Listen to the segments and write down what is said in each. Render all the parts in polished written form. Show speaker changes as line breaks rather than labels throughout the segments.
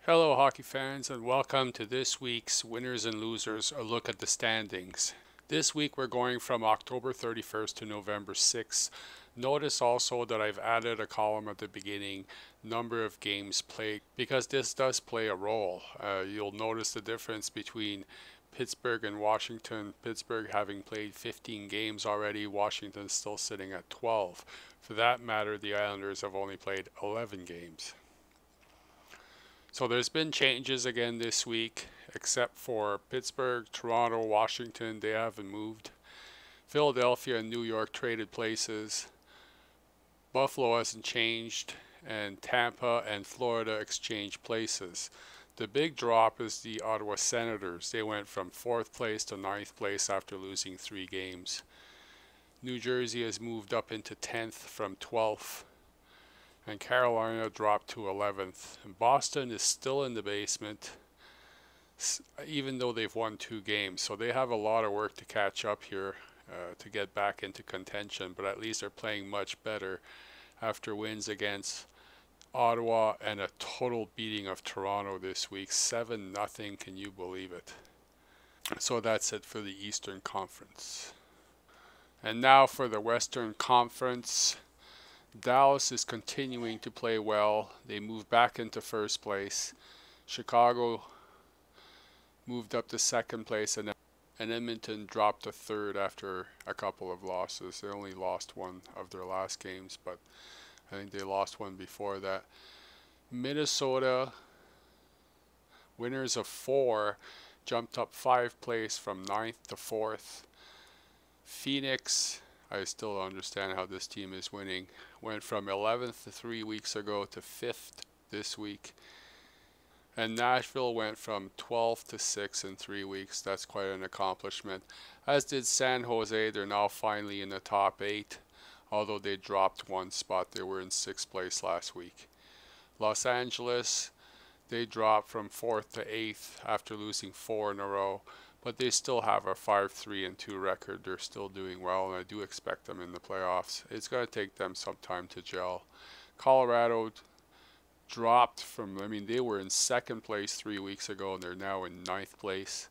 Hello, hockey fans, and welcome to this week's Winners and Losers, a look at the standings. This week we're going from October 31st to November 6th. Notice also that I've added a column at the beginning, number of games played, because this does play a role. You'll notice the difference between Pittsburgh and Washington. Pittsburgh having played 15 games already, Washington still sitting at 12. For that matter, the Islanders have only played 11 games. So there's been changes again this week, except for Pittsburgh, Toronto, Washington, they haven't moved. Philadelphia and New York traded places. Buffalo hasn't changed, and Tampa and Florida exchanged places. The big drop is the Ottawa Senators. They went from 4th place to 9th place after losing 3 games. New Jersey has moved up into 10th from 12th. And Carolina dropped to 11th. And Boston is still in the basement, even though they've won 2 games. So they have a lot of work to catch up here to get back into contention. But at least they're playing much better after wins against Ottawa and a total beating of Toronto this week. 7-0. Can you believe it? So that's it for the Eastern Conference. And now for the Western Conference. Dallas is continuing to play well. They moved back into 1st place. Chicago moved up to 2nd place, and Edmonton dropped to 3rd after a couple of losses. They only lost one of their last games, but I think they lost one before that. Minnesota, winners of 4, jumped up 5 place from 9th to 4th. Phoenix, I still don't understand how this team is winning. Went from 11th 3 weeks ago to 5th this week. And Nashville went from 12th to 6th in 3 weeks. That's quite an accomplishment. As did San Jose. They're now finally in the top 8. Although they dropped 1 spot. They were in 6th place last week. Los Angeles, they dropped from 4th to 8th after losing 4 in a row. But they still have a 5-3-2 record. They're still doing well, and I do expect them in the playoffs. It's going to take them some time to gel. Colorado dropped from, they were in 2nd place 3 weeks ago, and they're now in 9th place.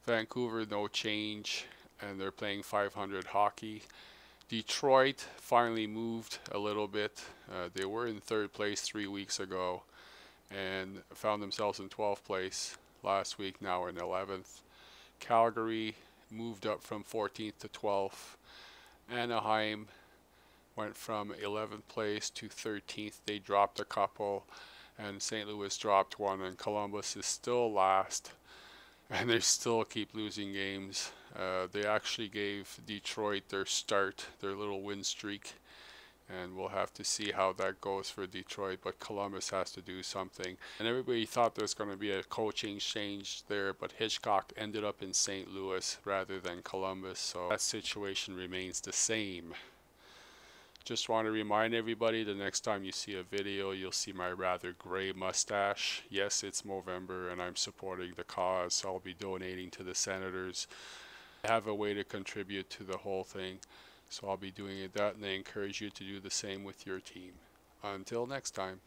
Vancouver, no change, and they're playing 500 hockey. Detroit finally moved a little bit. They were in 3rd place 3 weeks ago, and found themselves in 12th place last week, now in 11th. Calgary moved up from 14th to 12th. Anaheim went from 11th place to 13th. They dropped a couple, and St. Louis dropped 1, and Columbus is still last, and they still keep losing games. They actually gave Detroit their start, their little win streak, and we'll have to see how that goes for Detroit, but Columbus has to do something. And everybody thought there was going to be a coaching change there, but Hitchcock ended up in St. Louis rather than Columbus, so that situation remains the same. Just want to remind everybody, the next time you see a video, you'll see my rather gray mustache. Yes, it's Movember, and I'm supporting the cause, so I'll be donating to the Senators. I have a way to contribute to the whole thing. So I'll be doing that, and I encourage you to do the same with your team. Until next time.